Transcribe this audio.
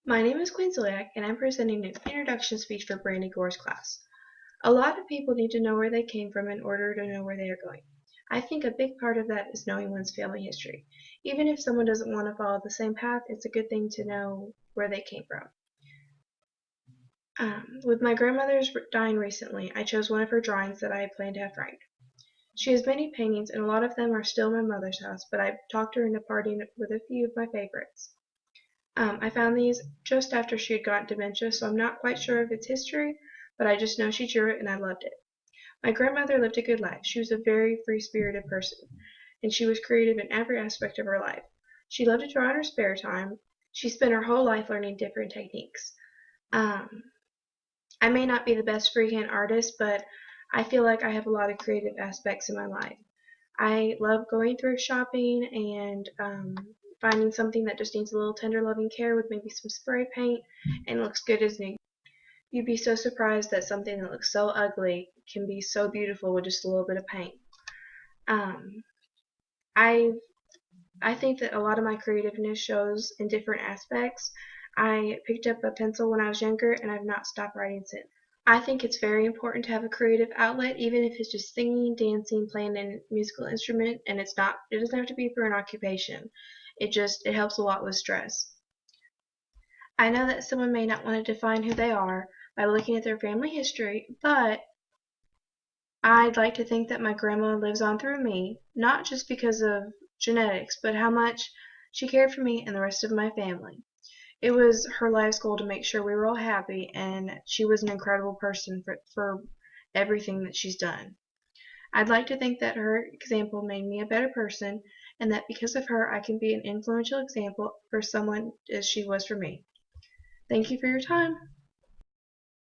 My name is Quinn Ziliak, and I'm presenting an introduction speech for Brandy Gore's class. A lot of people need to know where they came from in order to know where they are going. I think a big part of that is knowing one's family history. Even if someone doesn't want to follow the same path, it's a good thing to know where they came from. With my grandmother's dying recently, I chose one of her drawings that I had planned to have framed. She has many paintings, and a lot of them are still in my mother's house, but I talked her into parting with a few of my favorites. I found these just after she had gotten dementia, so I'm not quite sure of its history, but I just know she drew it and I loved it. My grandmother lived a good life. She was a very free-spirited person, and she was creative in every aspect of her life. She loved to draw in her spare time. She spent her whole life learning different techniques. Um, I may not be the best freehand artist, but I feel like I have a lot of creative aspects in my life. I love going thrift shopping and finding something that just needs a little tender loving care with maybe some spray paint and looks good as new. You'd be so surprised that something that looks so ugly can be so beautiful with just a little bit of paint. Um, I I think that a lot of my creativeness shows in different aspects. I picked up a pencil when I was younger and I've not stopped writing since. I think it's very important to have a creative outlet, even if it's just singing, dancing, playing a musical instrument, and it doesn't have to be for an occupation. It helps a lot with stress. I know that someone may not want to define who they are by looking at their family history, but I'd like to think that my grandma lives on through me, not just because of genetics, but how much she cared for me and the rest of my family. It was her life's goal to make sure we were all happy, and she was an incredible person for everything that she's done. I'd like to think that her example made me a better person, and that because of her I can be an influential example for someone as she was for me. Thank you for your time.